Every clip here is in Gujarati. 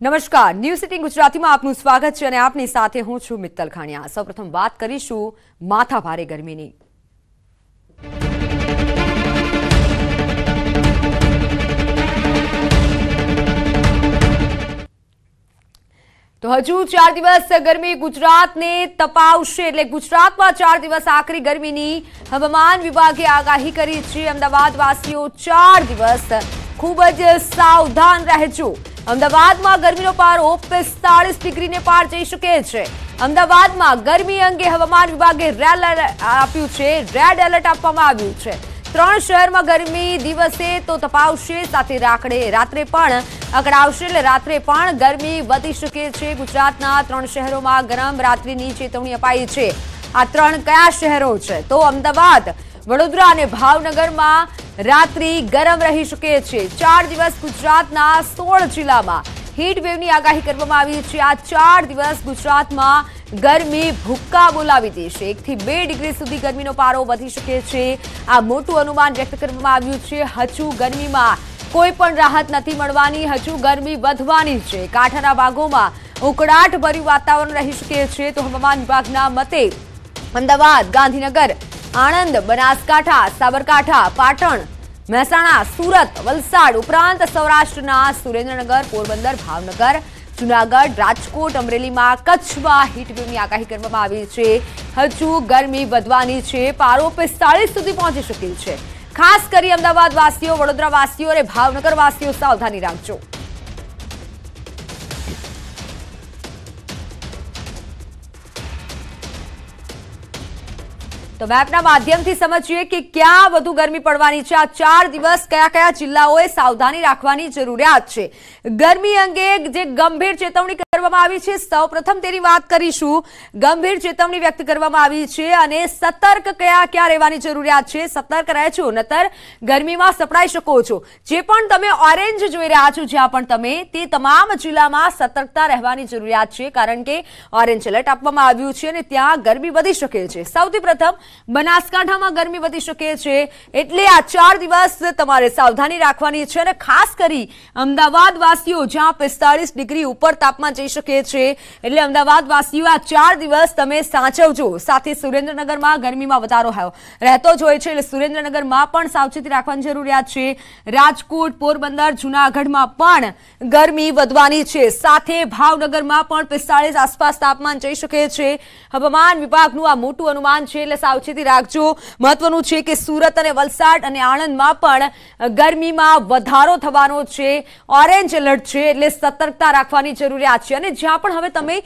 નમસ્કાર, ન્યૂઝ સિટી ગુજરાતીમાં આપનું સ્વાગત છે અને આપની સાથે હું છું મિત્તલ ખાણિયા। સૌપ્રથમ વાત કરીશું માથાભારે ગરમીની। તો હજુ 4 દિવસ ગરમી ગુજરાતને તપાવશે એટલે ગુજરાતમાં 4 દિવસ આકરી ગરમીની હવામાન વિભાગે આગાહી કરી છે। અમદાવાદ વાસીઓ 4 દિવસ ખૂબ જ સાવધાન રહેજો। અમદાવાદમાં ગરમીનો પારો 45 ડિગ્રીને પાર જઈ શકે છે। અમદાવાદમાં ગરમી અંગે હવામાન વિભાગે રેડ એલર્ટ આપવામાં આવ્યું છે। 3 શહેરમાં ગરમી દિવસે તો તપાવશે, સાથે રાત્રે પણ અકળાવશે એટલે રાત્રે પણ ગરમી વધી શકે છે। ગુજરાતના 3 શહેરોમાં ગરમ રાત્રિની ચેતવણી અપાઈ છે। આ 3 કયા શહેરો છે? તો અમદાવાદ, વડોદરા અને ભાવનગરમાં રાત્રિ ગરમ રહી શકે છે। 4 દિવસ ગુજરાતના 16 જિલ્લામાં હીટ વેવની આગાહી કરવામાં આવી છે। આ 4 દિવસ ગુજરાતમાં ગરમી ભૂક્કા બોલાવી દેશે। 1 થી 2 ડિગ્રી સુધી ગરમીનો પારો વધી શકે છે। આ મોટું અનુમાન વ્યક્ત કરવામાં આવ્યું છે। હજુ ગરમીમાં કોઈ પણ રાહત નથી મળવાની, હજુ ગરમી વધવાની છે। કાંઠાના ભાગોમાં ઉકળાટભર્યું વાતાવરણ રહી શકે છે। તો હવામાન વિભાગના મતે અમદાવાદ, ગાંધીનગર, આણંદ, બનાસકાંઠા, સાબરકાંઠા, પાટણ, મહેસાણા, સુરત, વલસાડ ઉપરાંત સૌરાષ્ટ્રના સુરેન્દ્રનગર, પોરબંદર, ભાવનગર, જૂનાગઢ, રાજકોટ, અમરેલીમાં, કચ્છમાં હીટવેવની આગાહી કરવામાં આવી છે। હજુ ગરમી વધવાની છે। પારો 45 સુધી પહોંચી શકે છે। ખાસ કરી અમદાવાદ વાસીઓ, વડોદરા વાસીઓ અને ભાવનગર વાસીઓ સાવધાની રાખજો। તો મેપના માધ્યમથી સમજીએ કે ક્યાં વધુ ગરમી પડવાની છે। આ 4 દિવસ કયા કયા જિલ્લાઓએ સાવધાની રાખવાની જરૂરિયાત છે। ગરમી અંગે જે ગંભીર ચેતવણી કરવામાં આવી છે, સૌપ્રથમ તેની વાત કરીશું। ગંભીર ચેતવણી વ્યક્ત કરવામાં આવી છે અને સતર્ક ક્યાં રહેવાની જરૂરિયાત છે। સતર્ક રહેજો, નતર ગરમીમાં સપડાઈ શકો છો। જે પણ તમે ઓરેન્જ જોઈ રહ્યા છો, જ્યાં પણ તમે, તે તમામ જિલ્લામાં સતર્કતા રહેવાની જરૂરિયાત છે, કારણ કે ઓરેન્જ એલર્ટ આપવામાં આવ્યું છે અને ત્યાં ગરમી વધી શકે છે। સૌથી પ્રથમ બનાસકાંઠામાં ગરમી વધી શકે છે, એટલે આ 4 દિવસ તમારે સાવધાની રાખવાની છે। અને ખાસ કરી અમદાવાદ વાસીઓ, જ્યાં 45 ડિગ્રી ઉપર તાપમાન જઈ શકે છે, એટલે અમદાવાદ વાસીઓ આ 4 દિવસ તમે સાચવજો। સાથે સુરેન્દ્રનગરમાં ગરમીમાં વધારો રહેતો જ હોય છે, એટલે સુરેન્દ્રનગરમાં પણ સાવચેતી રાખવાની જરૂરિયાત છે। રાજકોટ, પોરબંદર, જૂનાગઢમાં પણ ગરમી વધવાની છે। સાથે ભાવનગરમાં પણ 45 આસપાસ તાપમાન જઈ શકે છે। હવામાન વિભાગનું આ મોટું અનુમાન છે, એટલે સાવચેતી રાખજો। મહત્વનું છે કે સુરત અને વલસાડ અને આણંદમાં પણ ગરમીમાં વધારો થવાનો છે। ઓરેન્જ એલર્ટ છે, એટલે સતર્કતા રાખવાની જરૂરિયાત છે। અને જ્યાં પણ હવે તમે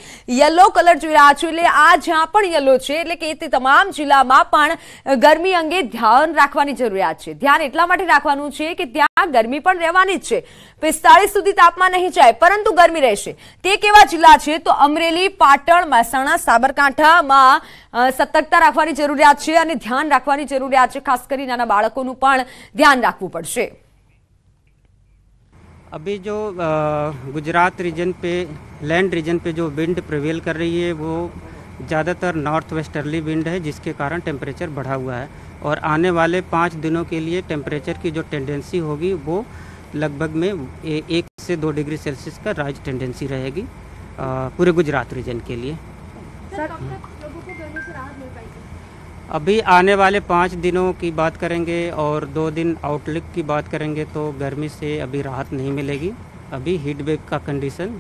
યલો કલર જોઈ રહ્યા છો, એટલે આ જ્યાં પણ યલો છે, એટલે કે તે તમામ જિલ્લામાં પણ ગરમી અંગે ધ્યાન રાખવાની જરૂરિયાત છે। ધ્યાન એટલા માટે રાખવાનું છે કે ત્યાં ગરમી પણ રહેવાની જ છે। 45 સુધી તાપમાન નહીં જાય, પરંતુ ગરમી રહેશે। તે કેવા જિલ્લા છે? તો અમરેલી, પાટણ, મહેસાણા, સાબરકાંઠામાં સતર્કતા રાખવાની જરૂરિયાત છે અને ધ્યાન રાખવાની જરૂરિયાત છે। ખાસ કરી નાના બાળકોનું પણ ધ્યાન રાખવું પડશે। अभी जो गुजरात रीजन पे, लैंड रीजन पे जो विंड प्रिवेल कर रही है, वो ज़्यादातर नॉर्थ वेस्टर्ली विंड है, जिसके कारण टेम्परेचर बढ़ा हुआ है। और आने वाले 5 दिनों के लिए टेम्परेचर की जो टेंडेंसी होगी, वो लगभग में 1 से 2 डिग्री सेल्सियस का राइज टेंडेंसी रहेगी पूरे गुजरात रीजन के लिए। अभी आने वाले 5 दिनों की बात करेंगे और 2 दिन आउटलुक की बात करेंगे, तो गर्मी से अभी राहत नहीं मिलेगी। अभी हीट वेव का कंडीशन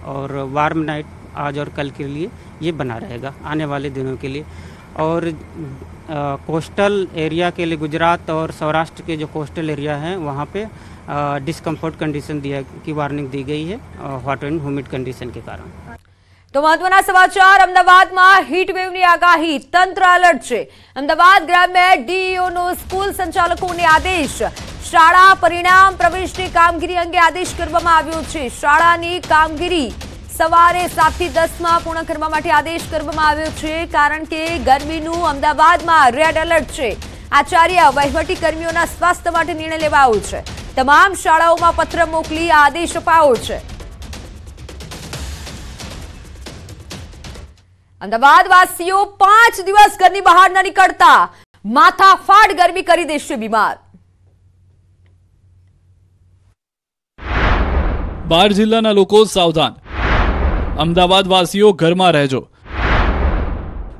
और वार्म नाइट आज और कल के लिए ये बना रहेगा आने वाले दिनों के लिए। और कोस्टल एरिया के लिए, गुजरात और सौराष्ट्र के जो कोस्टल एरिया हैं, वहाँ पे डिस्कम्फर्ट कंडीशन की वार्निंग दी गई है हॉट एंड ह्यूमिड कंडीशन के कारण। तो महत्वना समाचार। अमदावादમાં હીટ વેવની આગાહી, તંત્ર એલર્ટ છે। અમદાવાદ ગ્રામ્ય ડીઈઓનો સ્કૂલ સંચાલકોને આદેશ। શાળા પરિણામ પ્રવેશની કામગીરી અંગે આદેશ કરવામાં આવ્યો છે। શાળાની કામગીરી સવારે 7 થી 10માં પૂર્ણ કરવા માટે આદેશ કરવામાં આવ્યો છે, કારણ કે ગરમીનું અમદાવાદમાં રેડ એલર્ટ છે। આચાર્ય, વહીવટી કર્મીઓના સ્વાસ્થ્ય માટે નિર્ણય લેવાયો છે। તમામ શાળાઓમાં પત્ર મોકલી આદેશ અપાયો છે। અમદાવાદ વાસીઓ 5 દિવસ ઘરની બહાર ન નીકળતા, માથાફાડ ગરમી કરી દેશે બીમાર। 12 જિલ્લાના લોકો સાવધાન, અમદાવાદ વાસીઓ ઘરમાં રહેજો।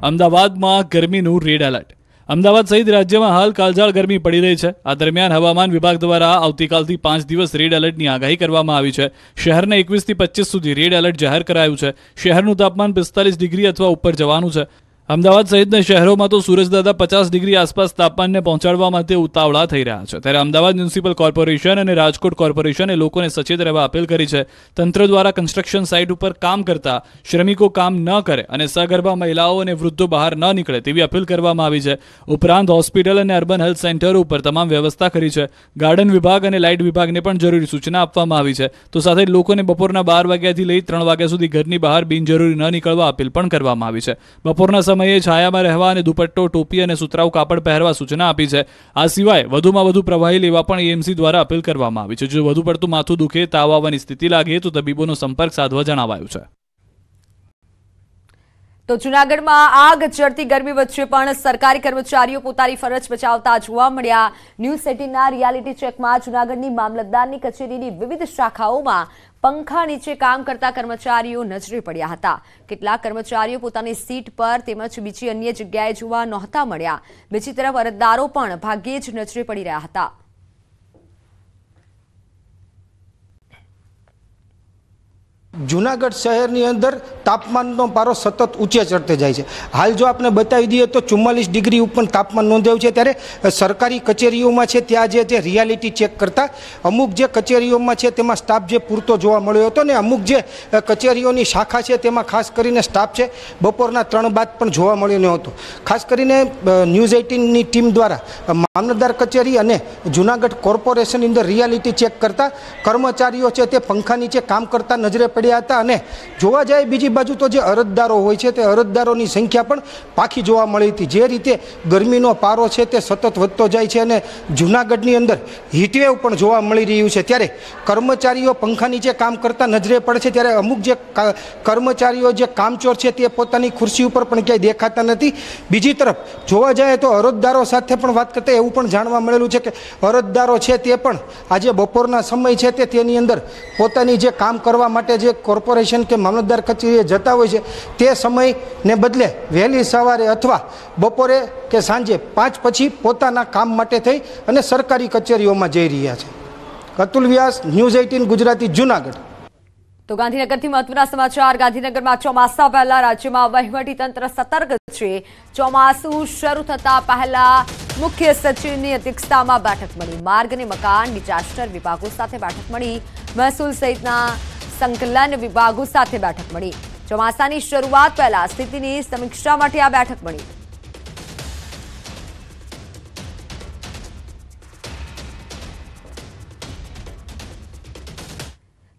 અમદાવાદમાં ગરમીનું રેડ એલર્ટ। અમદાવાદ સહિત રાજ્યમાં હાલ કાળઝાળ ગરમી પડી રહી છે। આ દરમિયાન હવામાન વિભાગ દ્વારા આવતીકાલથી 5 દિવસ રેડ એલર્ટની આગાહી કરવામાં આવી છે। શહેરને 21 થી 25 સુધી રેડ એલર્ટ જાહેર કરાયું છે। શહેરનું તાપમાન 45 ડિગ્રી અથવા ઉપર જવાનું છે। અમદાવાદ સહિતના શહેરોમાં તો સૂરજદાદા 50 ડિગ્રી આસપાસ તાપમાનને પહોંચાડવા માટે ઉતાવળા થઈ રહ્યા છે। ત્યારે અમદાવાદ મ્યુનિસિપલ કોર્પોરેશન અને રાજકોટ કોર્પોરેશને લોકોને સચેત રહેવા અપીલ કરી છે। તંત્ર દ્વારા કન્સ્ટ્રક્શન સાઇટ ઉપર કામ કરતા શ્રમિકો કામ ન કરે અને સગર્ભા મહિલાઓ અને વૃદ્ધો બહાર ન નીકળે તેવી અપીલ કરવામાં આવી છે। ઉપરાંત હોસ્પિટલ અને અર્બન હેલ્થ સેન્ટરો ઉપર તમામ વ્યવસ્થા કરી છે। ગાર્ડન વિભાગ અને લાઇટ વિભાગને પણ જરૂરી સૂચના આપવામાં આવી છે। તો સાથે લોકોને બપોરના 12 વાગ્યાથી લઈ 3 વાગ્યા સુધી ઘરની બહાર બિનજરૂરી ન નીકળવા અપીલ પણ કરવામાં આવી છે। બપોરના સમયે છાયામાં રહેવા અને દુપટ્ટો, ટોપી અને સુતરાઉ કાપડ પહેરવા સૂચના આપી છે। આ સિવાય વધુમાં વધુ પ્રવાહી લેવા પણ એએમસી દ્વારા અપીલ કરવામાં આવી છે। જો વધુ પડતું માથું દુખે, તાવ આવવાની સ્થિતિ લાગે તો તબીબોનો સંપર્ક સાધવા જણાવાયું છે। તો જૂનાગઢમાં આગ ચડતી ગરમી વચ્ચે પણ સરકારી કર્મચારીઓ પોતાની ફરજ બજાવતા જોવા મળ્યા। ન્યૂઝ 18ના રિયાલિટી ચેકમાં જૂનાગઢની મામલતદારની કચેરીની વિવિધ શાખાઓમાં પંખા નીચે કામ કરતા કર્મચારીઓ નજરે પડ્યા હતા। કેટલાક કર્મચારીઓ પોતાની સીટ પર તેમજ બીજી અન્ય જગ્યાએ જોવા નહોતા મળ્યા। બીજી તરફ અરજદારો પણ ભાગ્યે જ નજરે પડી રહ્યા હતા। जूनागढ़ शहरनी अंदर तापमानનો पारो सतत ऊंचे चढ़ते जाए छे। हाल जो आपने बतावी दीए तो 44 डिग्री ઉપર तापमान नोंधाયું છે। ત્યારે સરકારી કચેરીઓમાં છે ત્યાં જે રિયાલિટી ચેક કરતા અમુક જે કચેરીઓમાં છે તેમાં સ્ટાફ જે પૂરતો જોવા મળ્યો હતો ને અમુક જે કચેરીઓની શાખા છે તેમાં ખાસ કરીને સ્ટાફ છે બપોરના 3 બાદ પણ જોવા મળ્યો ન હતો। ખાસ કરીને ન્યૂઝ 18ની ટીમ દ્વારા મામલતદાર કચેરી અને જૂનાગઢ કોર્પોરેશન અંદર રિયાલિટી ચેક કરતા કર્મચારીઓ છે તે પંખા નીચે કામ કરતા નજરે પડ્યા હતા। અને જોવા જાય બીજી બાજુ તો જે અરજદારો હોય છે તે અરજદારોની સંખ્યા પણ પાકી જોવા મળી હતી। જે રીતે ગરમીનો પારો છે તે સતત વધતો જાય છે અને જૂનાગઢની અંદર હીટવેવ પણ જોવા મળી રહ્યું છે। ત્યારે કર્મચારીઓ પંખા નીચે કામ કરતા નજરે પડે છે। ત્યારે અમુક જે કર્મચારીઓ જે કામચોર છે તે પોતાની ખુરશી ઉપર પણ ક્યાંય દેખાતા નથી। બીજી તરફ જોવા જાય તો અરજદારો સાથે પણ વાત કરતા એવું પણ જાણવા મળેલું છે કે અરજદારો છે તે પણ આજે બપોરના સમય છે તેની અંદર પોતાની જે કામ કરવા માટે જે કોર્પોરેશન કે મામલતદાર કચેરીએ જતા હોય છે તે સમયને બદલે વહેલી સવારે અથવા બપોરે કે સાંજે 5 પછી પોતાના કામ માટે થઈ અને સરકારી કચેરીઓમાં જઈ રહ્યા છે। અતુલ વ્યાસ, ન્યૂઝ 18 ગુજરાતી, જૂનાગઢ। તો ગાંધીનગરથી મહત્વના સમાચાર। ગાંધીનગરમાં ચોમાસા પહેલા રાજ્યમાં વહીવટીતંત્ર સતર્ક છે। ચોમાસું શરૂ થતા પહેલા મુખ્ય સચિવની અધ્યક્ષતામાં બેઠક મળી। માર્ગ અને મકાન ડિઝાસ્ટર વિભાગો સાથે બેઠક મળી। મહેસૂલ સહિતના સંકલન વિભાગો સાથે બેઠક મળી। ચોમાસાની શરૂઆત પહેલા સ્થિતિની સમીક્ષા માટે આ બેઠક મળી।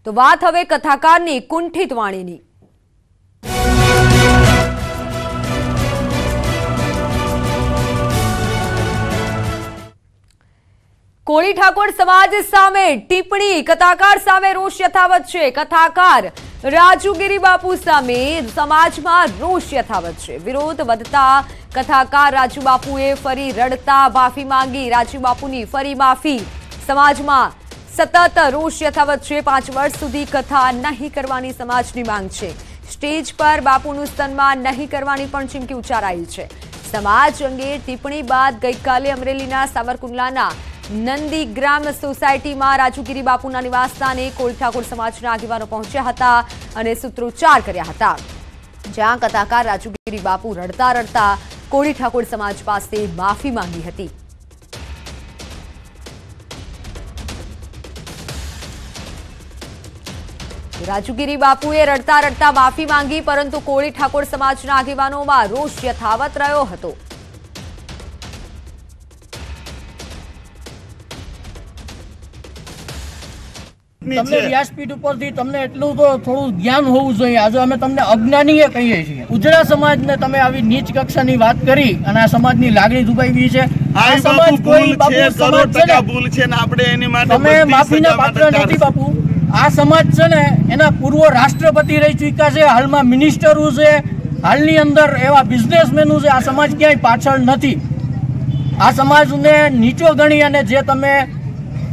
તો વાત હવે કથાકારની કુંઠિત વાણીની। કોળી ઠાકોર સમાજ સામે ટિપ્પણી, કથાકાર સામે રોષ યથાવત છે। કથાકાર રાજુગીરી બાપુ સામે સમાજમાં રોષ યથાવત છે। વિરોધ વધતા કથાકાર રાજુ બાપુએ ફરી રડતા માફી માંગી। રાજુ બાપુની ફરી માફી। સમાજમાં સતત રોષ યથાવત છે। 5 વર્ષ સુધી કથા નહીં કરવાની સમાજની માંગ છે। સ્ટેજ પર બાપુનું સન્માન નહીં કરવાની પણ ચીમકી ઉચ્ચારાઈ છે। સમાજ અંગે ટિપ્પણી બાદ ગઈકાલે અમરેલીના સાવરકુંડલાના નંદીગ્રામ સોસાયટીમાં રાજુગીરી બાપુના નિવાસસ્થાને કોળી ઠાકોર સમાજના આગેવાનો પહોંચ્યા હતા અને સૂત્રોચ્ચાર કર્યા હતા। જ્યાં કથાકાર રાજુગીરી બાપુ રડતા રડતા કોળી ઠાકોર સમાજ પાસે માફી માંગી હતી। રાજુગીરી બાપુએ રડતા રડતા માફી માંગી, પરંતુ કોળી ઠાકોર સમાજના આગેવાનોમાં રોષ યથાવત રહ્યો હતો। તમને વ્યાસપીઠ ઉપરથી તમને એટલું તો થોડું જ્ઞાન હોવું જોઈએ। આજે અમે તમને અજ્ઞાનીએ કહીએ છીએ। ઉજળા સમાજને તમે આવી નીચ કક્ષાની વાત કરી અને આ સમાજની લાગણી દુભાવી છે। આ સમાજ કોઈ બાપુ સમાજ છે ને ભૂલ છે ને આપણે એની માટે તમે માફીના પાત્ર નથી બાપુ। આ સમાજ છે ને એના પૂર્વ રાષ્ટ્રપતિ રહી ચૂક્યા છે, હાલમાં મિનિસ્ટરો છે, હાલની અંદર એવા બિઝનેસમેનો છે। આ સમાજ ક્યાંય પાછળ નથી। આ સમાજને નીચો ગણી અને જે તમે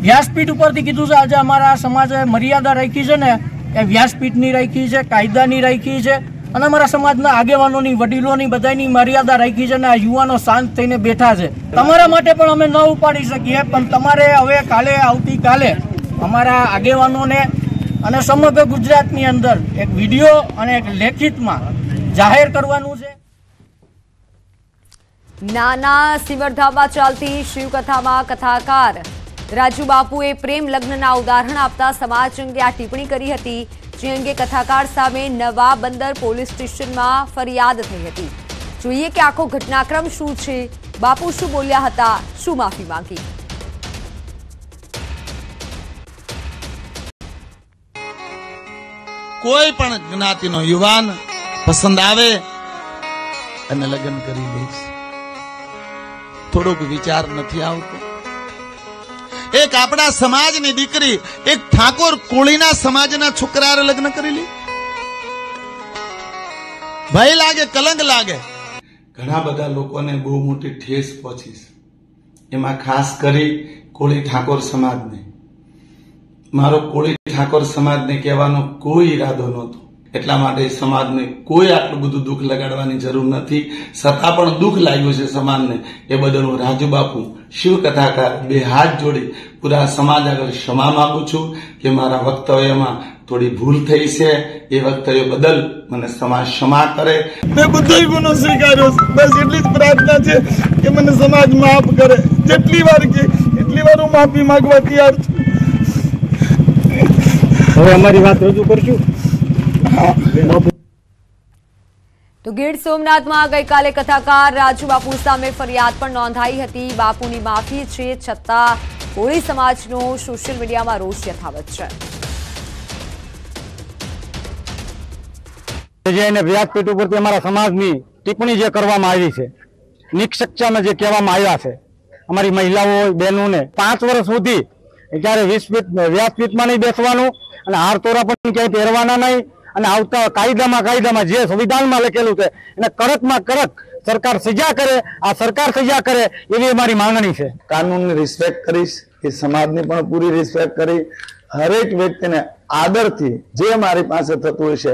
વ્યાસપીઠ ઉપરથી કીધું છે આજે અમારા સમાજે મર્યાદા રાખી છે ને એ વ્યાસપીઠની રાખી છે, કાયદાની રાખી છે અને અમારા સમાજના આગેવાનોની, વડીલોની, બધાની મર્યાદા રાખી છે ને આ યુવાનો શાંત થઈને બેઠા છે. તમારા માટે પણ અમે ન ઉપાડી શકીએ, પણ તમારે હવે કાલે, આવતીકાલે અમારા આગેવાનોને અને સમગ્ર ગુજરાતની અંદર એક વિડીયો અને એક લેખિતમાં જાહેર કરવાનું છે. નાના સિવરધામાં ચાલતી શિવકથામાં કથાકાર રાજુ બાપુએ પ્રેમ લગ્નના ઉદાહરણ આપતા સમાજ અંગે આ ટિપ્પણી કરી હતી, જે અંગે કથાકાર સામે નવા બંદર પોલીસ સ્ટેશનમાં ફરિયાદ થઈ હતી. જોઈએ કે આખો ઘટનાક્રમ શું છે, બાપુ શું બોલ્યા હતા, શું માફી માંગી. કોઈ પણ જ્ઞાતિનો યુવાન પસંદ આવે અને લગ્ન કરી દઈશ, થોડોક વિચાર નથી આવતો. એક આપણા સમાજની દીકરી એક ઠાકોર કોળીના સમાજના છોકરાએ લગ્ન કરી લી. ભય લાગે, કલંક લાગે. ઘણા બધા લોકોને બહુ મોટી ઠેસ પહોંચી છે, એમાં ખાસ કરી કોળી ઠાકોર સમાજને. મારો કોળી ઠાકોર સમાજને કહેવાનો કોઈ ઈરાદો નહોતો, એટલા માટે સમાજને કોઈ આટલું બધું દુઃખ લગાડવાની જરૂર નથી. છતાં પણ દુઃખ લાગ્યું છે સમાજને, એ બદલ હું રાજુ બાપુ શિવ કથાકાર બે હાથ જોડી પૂરા સમાજ આગળ ક્ષમા માંગુ છું કે મારા વક્તવ્યમાં થોડી ભૂલ થઈ છે. એ વક્તવ્ય બદલ મને સમાજ ક્ષમા કરે. મેં બધો ગુનો સ્વીકાર્યો છે, બસ એટલી જ પ્રાર્થના છે કે મને સમાજ માફ કરે. જેટલી વાર કે એટલી વાર હું માફી માંગવા તૈયાર છું. હવે અમારી વાત રજૂ કરશું. તો ગીર સોમનાથમાં ગઈકાલે કથાકાર રાજુ બાપુ સામે ફરિયાદ પણ નોંધાઈ હતી. બાપુની માફી છે, છતાં કોળી સમાજનો સોશિયલ મીડિયામાં રોષ યથાવત છે. વ્યાસપીઠ ઉપરથી અમારા સમાજની ટિપ્પણી જે કરવામાં આવી છે, નિક્ષક્ષામાં જે કહેવામાં આવ્યા છે, અમારી મહિલાઓ, બહેનોને 5 વર્ષ સુધી ક્યારે વ્યાસપીઠમાં નહીં બેસવાનું અને હાર તોરા પણ ક્યાંય પહેરવાના નહીં અને આવતા કાયદામાં જે સંવિધાનમાં લખેલું છે એને કડકમાં કડક સરકાર સજા કરે. આ સરકાર સજા કરે એવી અમારી માંગણી છે. કાનૂનની રિસ્પેક્ટ કરીશ, એ સમાજની પણ પૂરી રિસ્પેક્ટ કરી, હરેક વ્યક્તિને આદરથી જે મારી પાસે થતું હોય છે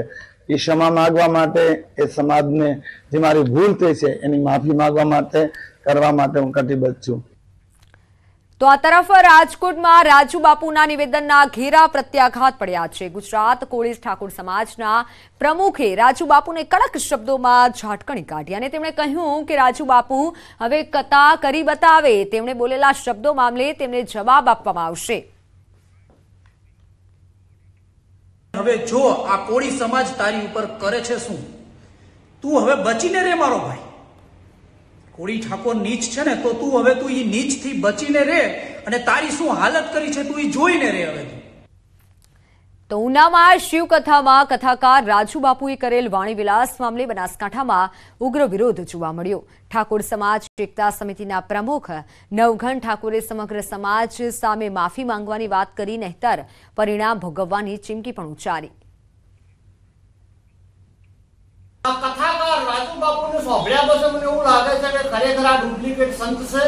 એ ક્ષમા માંગવા માટે, એ સમાજને જે મારી ભૂલ થઈ છે એની માફી માંગવા માટે, કરવા માટે હું કટિબદ્ધ છું. તો આ તરફ રાજકોટમાં રાજુ બાપુના નિવેદનના ઘેરા પ્રત્યાઘાત પડ્યા છે. ગુજરાત કોળી ઠાકોર સમાજના પ્રમુખે રાજુ બાપુને કડક શબ્દોમાં ઝાટકણી કાઢી અને તેમણે કહ્યું કે રાજુ બાપુ હવે કથા કરી બતાવે. તેમણે બોલેલા શબ્દો મામલે તેમને જવાબ આપવામાં આવશે. હવે જો આ કોળી સમાજ તારી ઉપર કરે છે શું, તું હવે બચીને રે મારો ભાઈ. કોળી ઠાકોર નીચ છે ને, તો તું હવે ઈ નીચ થી બચીને રે અને તારી શું હાલત કરી છે તું ઈ જોઈને રે. હવે તો ઉનામાં શિવકથામાં કથાકાર રાજુ બાપુએ કરેલ વાણીવિલાસ મામલે બનાસકાંઠામાં ઉગ્ર વિરોધ જોવા મળ્યો. ઠાકોર સમાજ એકતા સમિતિના પ્રમુખ નવઘણ ઠાકોરે સમગ્ર સમાજ સામે માફી માંગવાની વાત કરી, નહીતર પરિણામ ભોગવવાની ચીમકી પણ ઉચ્ચારી. કથાકાર રાજુ બાપુને સાંભળ્યા પછી મને એવું લાગે છે કે ખરેખર આ ડુપ્લિકેટ સંત છે,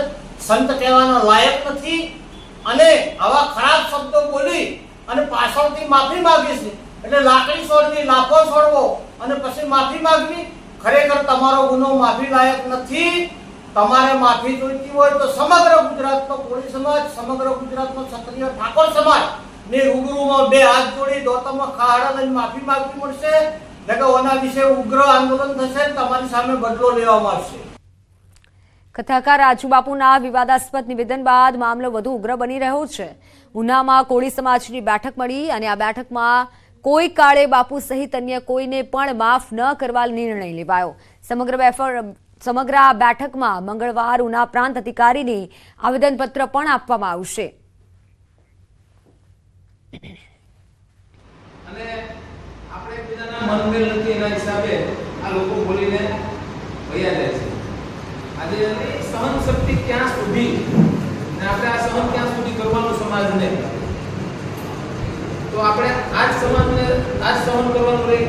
સંત કહેવાના લાયક નથી અને આવા ખરાબ શબ્દો બોલી અને પાછળથી માફી માંગી છે. એટલે લાકડી છોડવી, લાફો છોડવો અને પછી માફી માંગવી, ખરેખર તમારો ગુનો માફી લાયક નથી. તમારે માફી જોઈતી હોય તો સમગ્ર ગુજરાતનો કોળી સમાજ, સમગ્ર ગુજરાતનો ક્ષત્રિય ઠાકોર સમાજ ને રૂબરૂમાં બે હાથ જોડી દોતમાં ખાડા લઈને માફી માંગવી પડશે. ઉગ્ર આંદોલન થશે, તમારી સામે બદલો લેવામાં આવશે. કથાકાર રાજુ બાપુના વિવાદાસ્પદ નિવેદન બાદ મામલો વધુ ઉગ્ર બની રહ્યો છે. ઉનામાં કોળી સમાજની બેઠક મળી અને આ બેઠકમાં કોઈ કાળે બાપુ સહિત અન્ય કોઈને પણ માફ ન કરવા નિર્ણય લેવાયો. સમગ્ર આ બેઠકમાં મંગળવાર ઉના પ્રાંત અધિકારીને આવેદનપત્ર પણ આપવામાં આવશે. મનમેલ નથી, એના હિસાબે આ લોકો બોલીને વયા જાય છે. આજે સહન શક્તિ ક્યાં સુધી ને આપણે આ સહન ક્યાં સુધી કરવાનું સમાજને, તો આપણે આજ સમાજને આજ સહન કરવાનું રહી.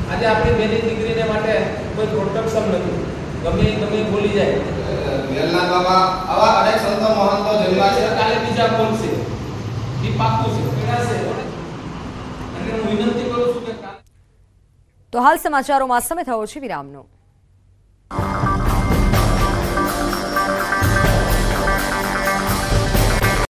આજે આપણી બેની દીકરીને માટે કોઈ પ્રોટેક્શન નથી, ગમે બોલી જાય વેલનાકામાં આવા અનેક સંતો મહંતો જન્મ્યા છે. કાલે બીજા બોલશે એ પાકું છે કહેશે. અને હું વિનંતી કરું છું કે તો હાલ સમાચારોમાં સમય થયો છે વિરામનો.